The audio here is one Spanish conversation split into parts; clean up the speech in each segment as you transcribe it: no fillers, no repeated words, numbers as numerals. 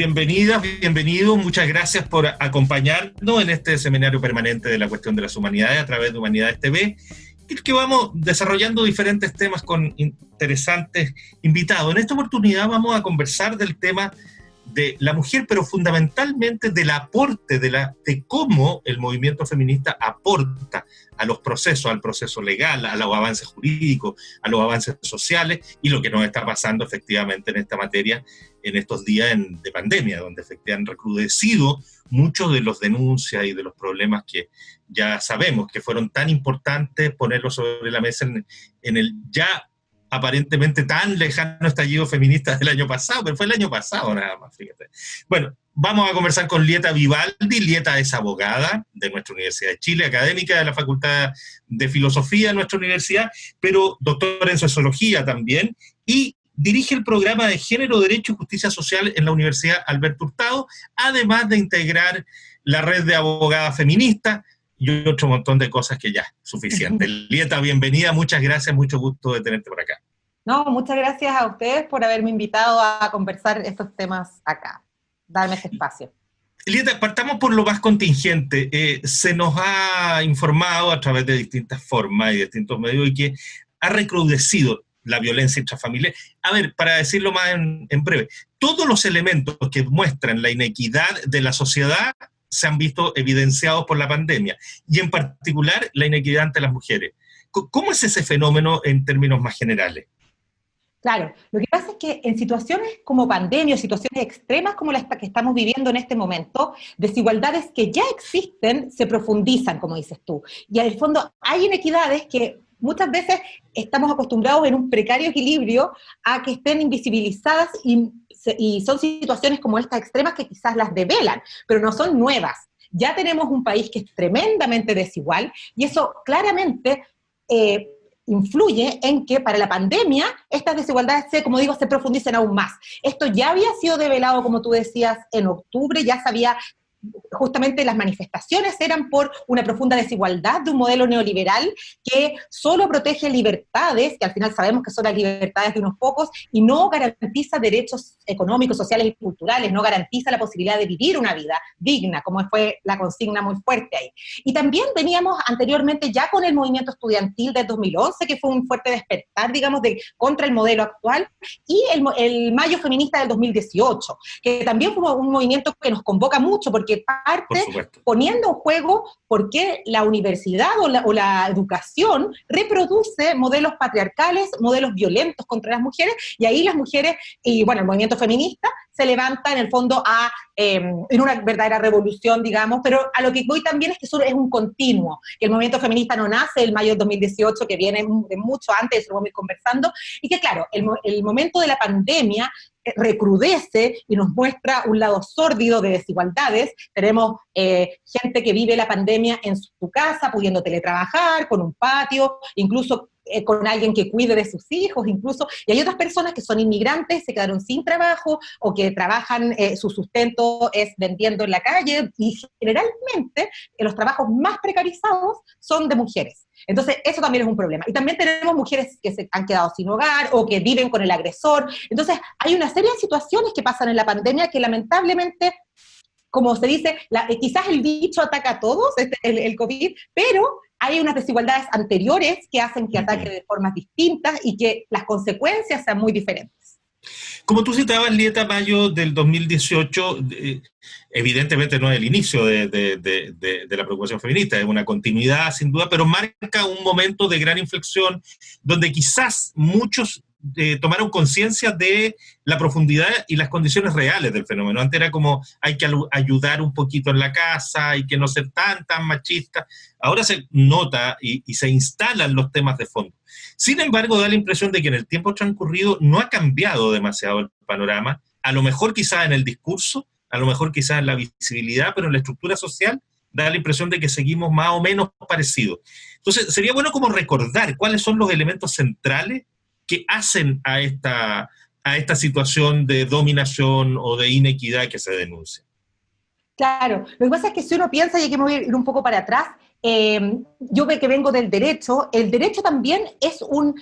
bienvenidas, bienvenidos. Muchas gracias por acompañarnos en este seminario permanente de la cuestión de las humanidades a través de Humanidades TV, y que vamos desarrollando diferentes temas con interesantes invitados. En esta oportunidad vamos a conversar del tema de la mujer, pero fundamentalmente del aporte, de cómo el movimiento feminista aporta a los procesos, al proceso legal, a los avances jurídicos, a los avances sociales, y lo que nos está pasando efectivamente en esta materia en estos días de pandemia, donde efectivamente han recrudecido muchos de los denuncias y de los problemas que ya sabemos que fueron tan importantes ponerlos sobre la mesa en el ya aparentemente tan lejano estallido feminista del año pasado, pero fue el año pasado nada más, fíjate. Bueno, vamos a conversar con Lieta Vivaldi. Lieta es abogada de nuestra Universidad de Chile, académica de la Facultad de Filosofía de nuestra universidad, pero doctora en Sociología también, y dirige el programa de Género, Derecho y Justicia Social en la Universidad Alberto Hurtado, además de integrar la red de abogadas feministas y otro montón de cosas que ya, suficiente. Lieta, bienvenida, muchas gracias, mucho gusto de tenerte por acá. No, muchas gracias a ustedes por haberme invitado a conversar estos temas acá, darme este espacio. Lieta, partamos por lo más contingente. Se nos ha informado a través de distintas formas y distintos medios y que ha recrudecido la violencia intrafamiliar. A ver, para decirlo más en breve, todos los elementos que muestran la inequidad de la sociedad se han visto evidenciados por la pandemia, y en particular la inequidad ante las mujeres. ¿Cómo es ese fenómeno en términos más generales? Claro, lo que pasa es que en situaciones como pandemia o situaciones extremas como las que estamos viviendo en este momento, desigualdades que ya existen se profundizan, como dices tú. Y en el fondo hay inequidades que muchas veces estamos acostumbrados en un precario equilibrio a que estén invisibilizadas y son situaciones como estas extremas que quizás las develan, pero no son nuevas. Ya tenemos un país que es tremendamente desigual y eso claramente influye en que para la pandemia estas desigualdades, como digo, se profundicen aún más. Esto ya había sido develado, como tú decías, en octubre, ya sabía. Justamente las manifestaciones eran por una profunda desigualdad de un modelo neoliberal que solo protege libertades, que al final sabemos que son las libertades de unos pocos, y no garantiza derechos económicos, sociales y culturales, no garantiza la posibilidad de vivir una vida digna, como fue la consigna muy fuerte ahí. Y también veníamos anteriormente ya con el movimiento estudiantil del 2011, que fue un fuerte despertar, digamos, contra el modelo actual, y el Mayo Feminista del 2018, que también fue un movimiento que nos convoca mucho, porque parte poniendo en juego por qué la universidad o la educación reproduce modelos patriarcales, modelos violentos contra las mujeres, y ahí las mujeres, y bueno, el movimiento feminista se levanta en el fondo en una verdadera revolución, digamos, pero a lo que voy también es que eso es un continuo, que el movimiento feminista no nace el mayo del 2018, que viene de mucho antes, eso lo vamos a ir conversando, y que claro, el momento de la pandemia recrudece y nos muestra un lado sórdido de desigualdades. Tenemos gente que vive la pandemia en su casa, pudiendo teletrabajar, con un patio, incluso con alguien que cuide de sus hijos, incluso, y hay otras personas que son inmigrantes, se quedaron sin trabajo, o que trabajan, su sustento es vendiendo en la calle, y generalmente los trabajos más precarizados son de mujeres. Entonces, eso también es un problema. Y también tenemos mujeres que se han quedado sin hogar o que viven con el agresor. Entonces, hay una serie de situaciones que pasan en la pandemia que lamentablemente, como se dice, quizás el bicho ataca a todos, el COVID, pero hay unas desigualdades anteriores que hacen que ataque de formas distintas y que las consecuencias sean muy diferentes. Como tú citabas, Lieta, mayo del 2018, evidentemente no es el inicio de la preocupación feminista, es una continuidad sin duda, pero marca un momento de gran inflexión donde quizás muchos tomaron conciencia de la profundidad y las condiciones reales del fenómeno. Antes era como hay que ayudar un poquito en la casa, hay que no ser tan machista. Ahora se nota y se instalan los temas de fondo. Sin embargo, da la impresión de que en el tiempo transcurrido no ha cambiado demasiado el panorama, a lo mejor quizás en el discurso, a lo mejor quizás en la visibilidad, pero en la estructura social da la impresión de que seguimos más o menos parecidos. Entonces, sería bueno como recordar cuáles son los elementos centrales que hacen a esta situación de dominación o de inequidad que se denuncia. Claro, lo que pasa es que si uno piensa, y hay que ir un poco para atrás, Yo que vengo del derecho, el derecho también es un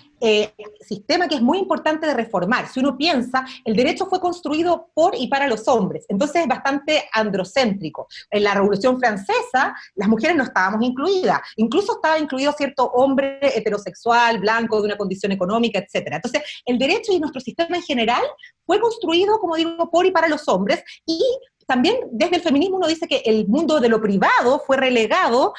sistema que es muy importante de reformar. Si uno piensa, el derecho fue construido por y para los hombres, entonces es bastante androcéntrico. En la Revolución Francesa, las mujeres no estábamos incluidas, incluso estaba incluido cierto hombre heterosexual, blanco, de una condición económica, etcétera. Entonces, el derecho y nuestro sistema en general fue construido, como digo, por y para los hombres, y también desde el feminismo uno dice que el mundo de lo privado fue relegado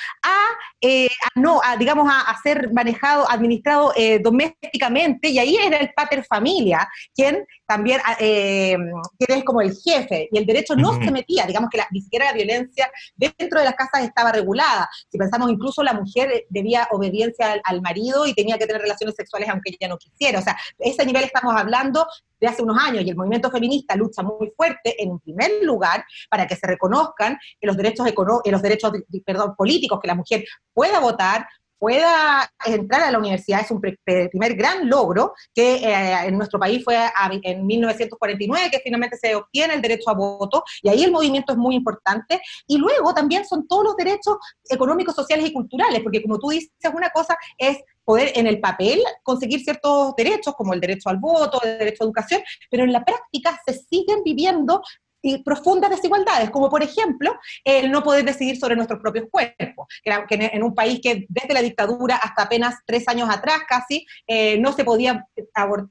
digamos, a ser manejado, administrado domésticamente, y ahí era el pater familia, quien también, quien es como el jefe, y el derecho no se metía, digamos que ni siquiera la violencia dentro de las casas estaba regulada. Si pensamos, incluso la mujer debía obediencia al marido y tenía que tener relaciones sexuales aunque ella no quisiera. O sea, ese nivel estamos hablando de hace unos años, y el movimiento feminista lucha muy fuerte, en primer lugar, para que se reconozcan que los derechos, políticos, que la mujer pueda votar, pueda entrar a la universidad. Es un primer gran logro que en nuestro país fue en 1949 que finalmente se obtiene el derecho a voto, y ahí el movimiento es muy importante. Y luego también son todos los derechos económicos, sociales y culturales, porque como tú dices, una cosa es poder en el papel conseguir ciertos derechos, como el derecho al voto, el derecho a educación, pero en la práctica se siguen viviendo profundas desigualdades, como por ejemplo el no poder decidir sobre nuestros propios cuerpos, que en un país que desde la dictadura hasta apenas 3 años atrás casi no se podía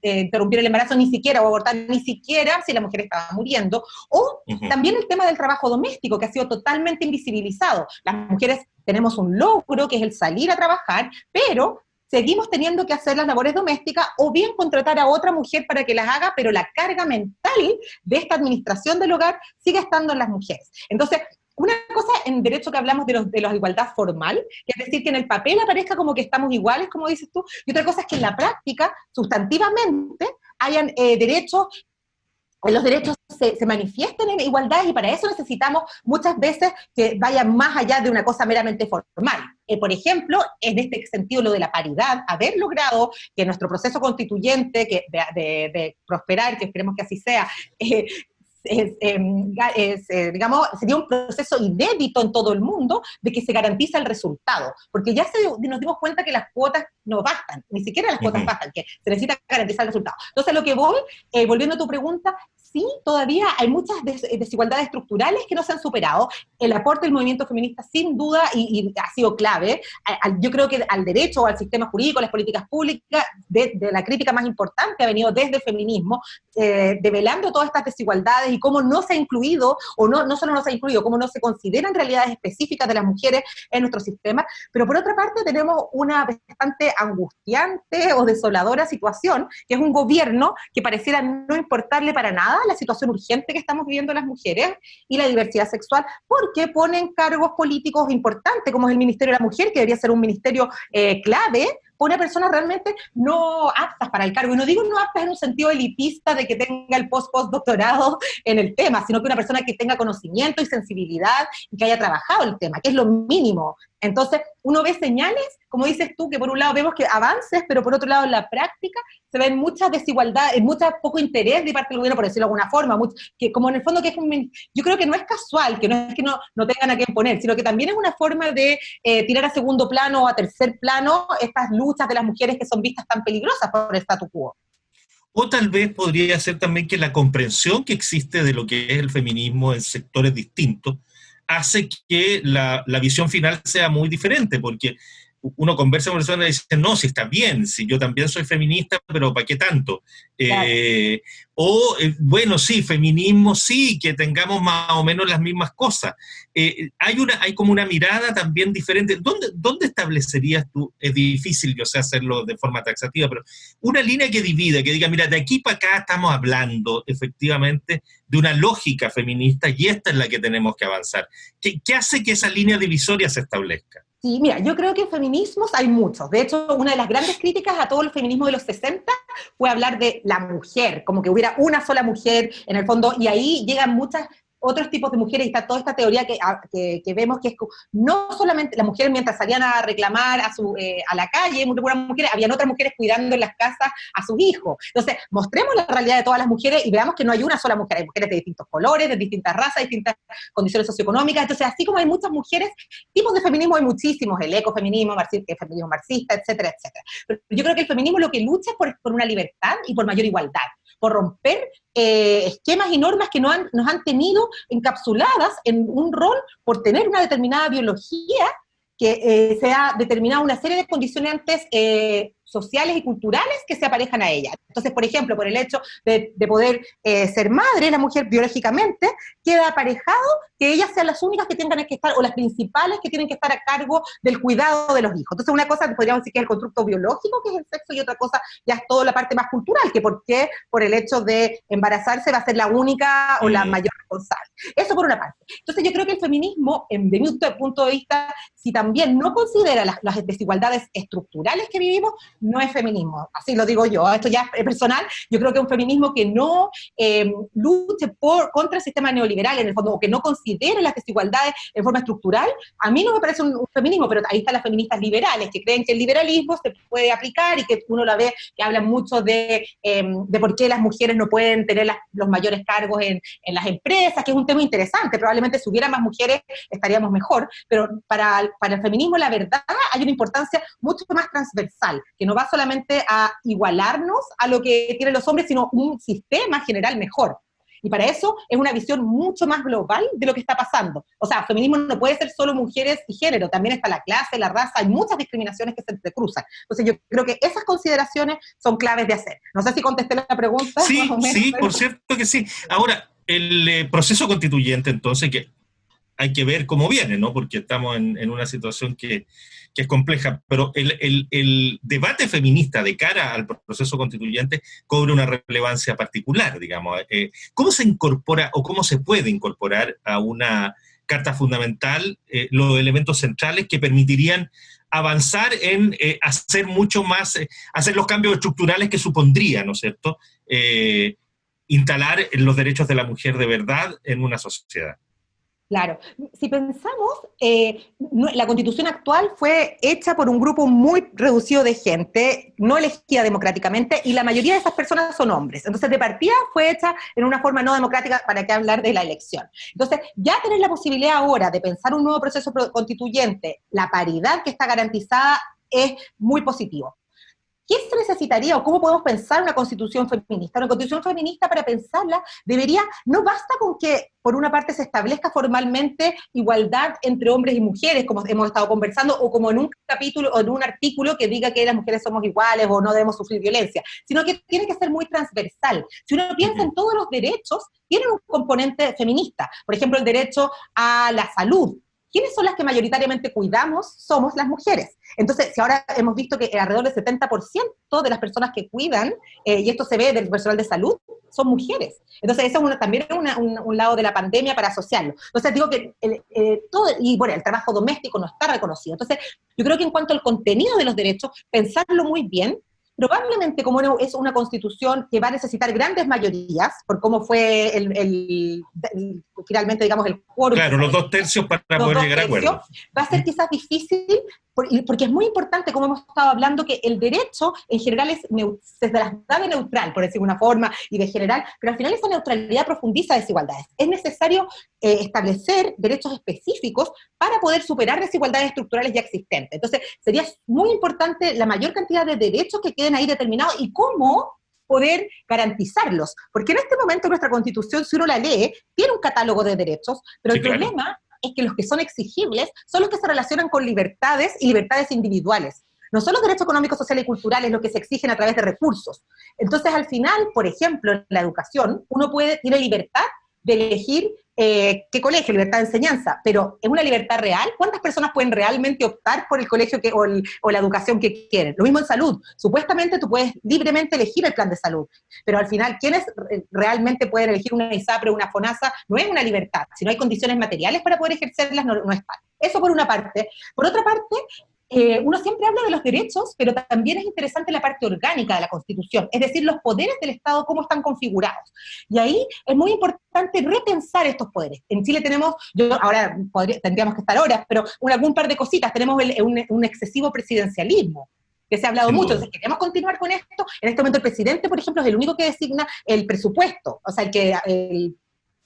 interrumpir el embarazo ni siquiera, o abortar ni siquiera si la mujer estaba muriendo, o también el tema del trabajo doméstico, que ha sido totalmente invisibilizado. Las mujeres tenemos un logro que es el salir a trabajar, pero seguimos teniendo que hacer las labores domésticas o bien contratar a otra mujer para que las haga, pero la carga mental de esta administración del hogar sigue estando en las mujeres. Entonces, una cosa en derecho que hablamos de la igualdad formal, que es decir, que en el papel aparezca como que estamos iguales, como dices tú, y otra cosa es que en la práctica, sustantivamente, hayan derechos, los derechos se manifiesten en igualdad, y para eso necesitamos muchas veces que vayan más allá de una cosa meramente formal. Por ejemplo, en este sentido, lo de la paridad, haber logrado que nuestro proceso constituyente de prosperar, que esperemos que así sea, digamos, sería un proceso inédito en todo el mundo de que se garantiza el resultado, porque ya nos dimos cuenta que las cuotas no bastan, ni siquiera las cuotas bastan, que se necesita garantizar el resultado. Entonces, lo que volviendo a tu pregunta, sí, todavía hay muchas desigualdades estructurales que no se han superado. El aporte del movimiento feminista, sin duda, y ha sido clave. Yo creo que al derecho, al sistema jurídico, a las políticas públicas, de la crítica más importante ha venido desde el feminismo, develando todas estas desigualdades y cómo no se ha incluido, o no solo no se ha incluido, cómo no se consideran realidades específicas de las mujeres en nuestro sistema. Pero por otra parte tenemos una bastante angustiante o desoladora situación, que es un gobierno que pareciera no importarle para nada la situación urgente que estamos viviendo las mujeres y la diversidad sexual, porque ponen cargos políticos importantes, como es el Ministerio de la Mujer, que debería ser un ministerio clave, pone a personas realmente no aptas para el cargo. Y no digo no aptas en un sentido elitista de que tenga el postdoctorado en el tema, sino que una persona que tenga conocimiento y sensibilidad y que haya trabajado el tema, que es lo mínimo. Entonces, uno ve señales, como dices tú, que por un lado vemos que avances, pero por otro lado en la práctica se ven muchas desigualdades, mucho poco interés de parte del gobierno, por decirlo de alguna forma, que como en el fondo que yo creo que no es casual, que no es que no tengan a qué poner, sino que también es una forma de tirar a segundo plano o a tercer plano estas luchas de las mujeres que son vistas tan peligrosas por el statu quo. O tal vez podría ser también que la comprensión que existe de lo que es el feminismo en sectores distintos hace que la visión final sea muy diferente, porque uno conversa con personas y dice, no, si está bien, si yo también soy feminista, pero ¿para qué tanto? Claro. Bueno, sí, feminismo sí, que tengamos más o menos las mismas cosas. Hay como una mirada también diferente. ¿Dónde establecerías tú? Es difícil, yo sé, hacerlo de forma taxativa, pero una línea que divida, que diga, mira, de aquí para acá estamos hablando efectivamente de una lógica feminista y esta es la que tenemos que avanzar. ¿Qué hace que esa línea divisoria se establezca? Sí, mira, yo creo que feminismos hay muchos. De hecho, una de las grandes críticas a todo el feminismo de los 60 fue hablar de la mujer, como que hubiera una sola mujer en el fondo, y ahí llegan muchas otros tipos de mujeres, y está toda esta teoría que vemos que es no solamente las mujeres mientras salían a reclamar a la calle, muchas mujeres, habían otras mujeres cuidando en las casas a sus hijos. Entonces, mostremos la realidad de todas las mujeres y veamos que no hay una sola mujer, hay mujeres de distintos colores, de distintas razas, distintas condiciones socioeconómicas. Entonces, así como hay muchas mujeres, tipos de feminismo hay muchísimos, el ecofeminismo, el feminismo marxista, etcétera, etcétera. Pero yo creo que el feminismo lo que lucha es por una libertad y por mayor igualdad, por romper esquemas y normas que nos han tenido encapsuladas en un rol por tener una determinada biología que se ha determinado una serie de condicionantes sociales y culturales que se aparejan a ella. Entonces, por ejemplo, por el hecho de poder ser madre, la mujer biológicamente, queda aparejado que ellas sean las únicas que tengan que estar, o las principales que tienen que estar a cargo del cuidado de los hijos. Entonces, una cosa podríamos decir que es el constructo biológico, que es el sexo, y otra cosa ya es toda la parte más cultural, que por el hecho de embarazarse va a ser la única o la mayor responsable. Eso por una parte. Entonces, yo creo que el feminismo, de mi punto de vista, si también no considera las desigualdades estructurales que vivimos, no es feminismo, así lo digo yo, esto ya es personal. Yo creo que un feminismo que no luche contra el sistema neoliberal, en el fondo, o que no considere las desigualdades en forma estructural, a mí no me parece un feminismo, pero ahí están las feministas liberales, que creen que el liberalismo se puede aplicar y que uno la ve, que hablan mucho de por qué las mujeres no pueden tener los mayores cargos en las empresas, que es un tema interesante, probablemente si hubiera más mujeres estaríamos mejor, pero para el feminismo la verdad hay una importancia mucho más transversal, que no va solamente a igualarnos a lo que tienen los hombres, sino un sistema general mejor. Y para eso es una visión mucho más global de lo que está pasando. O sea, feminismo no puede ser solo mujeres y género, también está la clase, la raza, hay muchas discriminaciones que se entrecruzan. Entonces yo creo que esas consideraciones son claves de hacer. No sé si contesté la pregunta. Sí, más o menos, sí, pero... por cierto que sí. Ahora, el proceso constituyente, entonces, que hay que ver cómo viene, ¿no? Porque estamos en una situación que es compleja, pero el debate feminista de cara al proceso constituyente cobra una relevancia particular, digamos. ¿Cómo se incorpora o cómo se puede incorporar a una carta fundamental los elementos centrales que permitirían avanzar en hacer mucho más, hacer los cambios estructurales que supondría, ¿no es cierto?, instalar los derechos de la mujer de verdad en una sociedad? Claro, si pensamos, la Constitución actual fue hecha por un grupo muy reducido de gente, no elegida democráticamente, y la mayoría de esas personas son hombres. Entonces, de partida fue hecha en una forma no democrática, para qué hablar de la elección. Entonces, ya tener la posibilidad ahora de pensar un nuevo proceso constituyente, la paridad que está garantizada, es muy positivo. ¿Qué se necesitaría o cómo podemos pensar una constitución feminista? Una constitución feminista, para pensarla, no basta con que por una parte se establezca formalmente igualdad entre hombres y mujeres, como hemos estado conversando, o como en un capítulo o en un artículo que diga que las mujeres somos iguales o no debemos sufrir violencia, sino que tiene que ser muy transversal. Si uno piensa en todos los derechos, tienen un componente feminista. Por ejemplo, el derecho a la salud. ¿Quiénes son las que mayoritariamente cuidamos? Somos las mujeres. Entonces, si ahora hemos visto que alrededor del 70% de las personas que cuidan, y esto se ve del personal de salud, son mujeres. Entonces, eso también es un lado de la pandemia para asociarlo. Entonces, digo que el trabajo doméstico no está reconocido. Entonces, yo creo que en cuanto al contenido de los derechos, pensarlo muy bien. Probablemente, como es una constitución que va a necesitar grandes mayorías, por cómo fue finalmente, digamos, el quórum. Claro, los 2/3 para poder llegar a acuerdo. Va a ser quizás difícil, porque es muy importante, como hemos estado hablando, que el derecho en general se las da de neutral, por decir una forma, y de general, pero al final esa neutralidad profundiza desigualdades. Es necesario establecer derechos específicos para poder superar desigualdades estructurales ya existentes. Entonces, sería muy importante la mayor cantidad de derechos que queden ahí determinados y cómo poder garantizarlos. Porque en este momento nuestra Constitución, si uno la lee, tiene un catálogo de derechos, pero sí, el problema es que los que son exigibles son los que se relacionan con libertades y libertades individuales. No son los derechos económicos, sociales y culturales los que se exigen a través de recursos. Entonces, al final, por ejemplo, en la educación, uno tiene libertad de elegir qué colegio, libertad de enseñanza, pero ¿es una libertad real? ¿Cuántas personas pueden realmente optar por el colegio o la educación que quieren? Lo mismo en salud. Supuestamente tú puedes libremente elegir el plan de salud, pero al final, ¿quiénes realmente pueden elegir una ISAPRE o una FONASA? No es una libertad. Si no hay condiciones materiales para poder ejercerlas, no es tal. Eso por una parte. Por otra parte, uno siempre habla de los derechos, pero también es interesante la parte orgánica de la Constitución, es decir, los poderes del Estado, cómo están configurados. Y ahí es muy importante repensar estos poderes. En Chile tenemos, tendríamos que estar horas, pero algún par de cositas. Tenemos un excesivo presidencialismo, que se ha hablado mucho. Entonces, queremos continuar con esto. En este momento el presidente, por ejemplo, es el único que designa el presupuesto, o sea,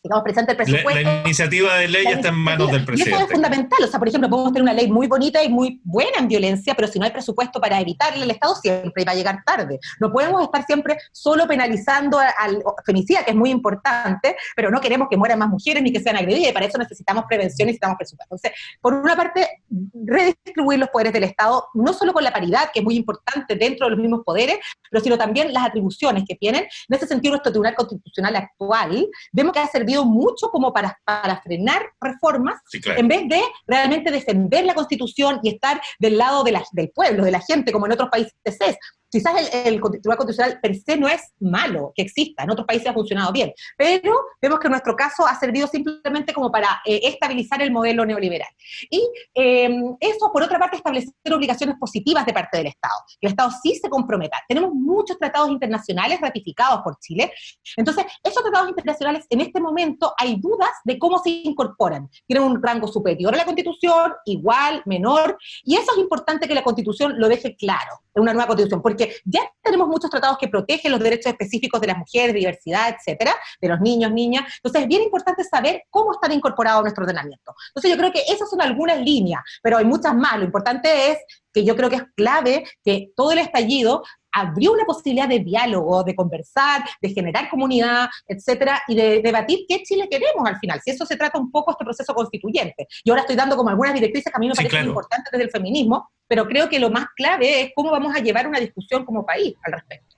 digamos, presenta el presupuesto. La iniciativa de ley está en manos del presidente. Y eso es fundamental. O sea, por ejemplo, podemos tener una ley muy bonita y muy buena en violencia, pero si no hay presupuesto para evitarle, el Estado siempre va a llegar tarde. No podemos estar siempre solo penalizando al femicida, que es muy importante, pero no queremos que mueran más mujeres ni que sean agredidas, y para eso necesitamos prevención y necesitamos presupuesto. Entonces, por una parte, redistribuir los poderes del Estado, no solo con la paridad, que es muy importante dentro de los mismos poderes, pero sino también las atribuciones que tienen. En ese sentido, nuestro Tribunal Constitucional actual, vemos que ha servido mucho como para frenar reformas, sí, claro, en vez de realmente defender la Constitución y estar del lado del pueblo, de la gente, como en otros países es. Quizás el Tribunal Constitucional per se no es malo que exista, en otros países ha funcionado bien, pero vemos que en nuestro caso ha servido simplemente como para estabilizar el modelo neoliberal. Y eso, por otra parte, establecer obligaciones positivas de parte del Estado, que el Estado sí se comprometa. Tenemos muchos tratados internacionales ratificados por Chile, entonces esos tratados internacionales en este momento hay dudas de cómo se incorporan. Tienen un rango superior a la Constitución, igual, menor, y eso es importante que la Constitución lo deje claro, en una nueva Constitución, porque ya tenemos muchos tratados que protegen los derechos específicos de las mujeres, diversidad, etcétera, de los niños, niñas. Entonces es bien importante saber cómo están incorporados a nuestro ordenamiento. Entonces yo creo que esas son algunas líneas, pero hay muchas más. Lo importante es que yo creo que es clave que todo el estallido abrió una posibilidad de diálogo, de conversar, de generar comunidad, etcétera, y de debatir qué Chile queremos al final, si eso se trata un poco este proceso constituyente. Yo ahora estoy dando como algunas directrices que a mí me parecen claro, importantes desde el feminismo, pero creo que lo más clave es cómo vamos a llevar una discusión como país al respecto.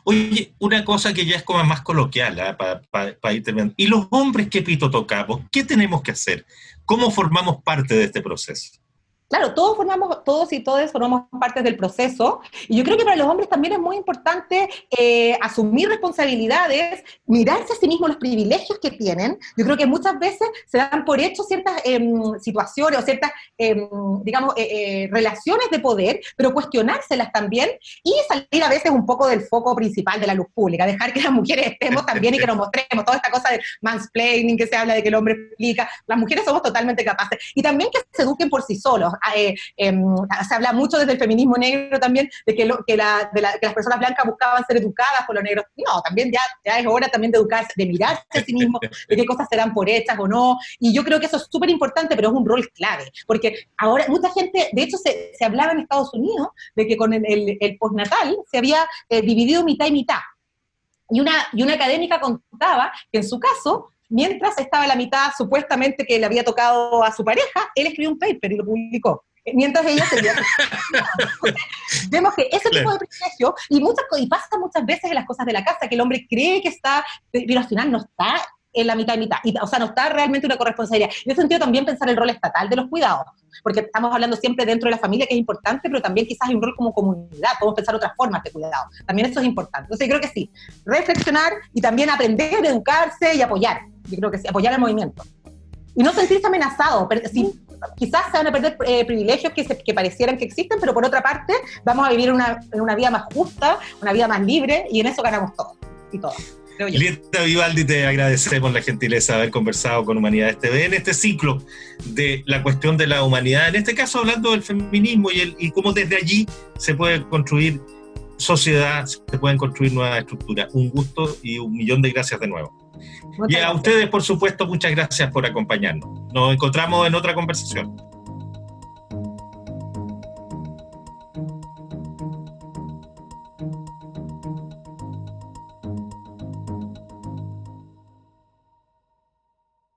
Oye, una cosa que ya es como más coloquial, para ir terminando. ¿Y los hombres qué pito tocamos? ¿Qué tenemos que hacer? ¿Cómo formamos parte de este proceso? Claro, todos y todas formamos parte del proceso, y yo creo que para los hombres también es muy importante asumir responsabilidades, mirarse a sí mismos los privilegios que tienen. Yo creo que muchas veces se dan por hecho ciertas situaciones o ciertas, relaciones de poder, pero cuestionárselas también y salir a veces un poco del foco principal de la luz pública, dejar que las mujeres estemos también y que nos mostremos toda esta cosa de mansplaining que se habla de que el hombre explica. Las mujeres somos totalmente capaces, y también que se eduquen por sí solos. Se habla mucho desde el feminismo negro también de que las personas blancas buscaban ser educadas por los negros. No, también ya es hora también de educarse, de mirarse a sí mismo, de qué cosas se dan por hechas o no, y yo creo que eso es súper importante, pero es un rol clave, porque ahora mucha gente, de hecho se hablaba en Estados Unidos de que con el postnatal se había dividido mitad y mitad, y una académica contaba que en su caso, mientras estaba la mitad supuestamente que le había tocado a su pareja, él escribió un paper y lo publicó. Mientras ella seguía. Vemos que ese tipo de privilegio, y pasa muchas veces en las cosas de la casa, que el hombre cree que está, pero al final no está en la mitad y mitad. O sea, no está realmente una corresponsabilidad. En ese sentido también pensar el rol estatal de los cuidados, porque estamos hablando siempre dentro de la familia, que es importante, pero también quizás hay un rol como comunidad, podemos pensar otras formas de cuidado. También eso es importante. Entonces yo creo que sí, reflexionar y también aprender, educarse y apoyar. Yo creo que sí, apoyar el movimiento. Y no sentirse amenazado. Quizás se van a perder privilegios que parecieran que existen, pero por otra parte vamos a vivir una vida más justa, una vida más libre, y en eso ganamos todos y todas. Lieta Vivaldi, te agradecemos la gentileza de haber conversado con Humanidades TV en este ciclo de la cuestión de la humanidad, en este caso hablando del feminismo y cómo desde allí se puede construir sociedad, se pueden construir nuevas estructuras. Un gusto y 1.000.000 de gracias de nuevo. Y a ustedes, por supuesto, muchas gracias por acompañarnos. Nos encontramos en otra conversación.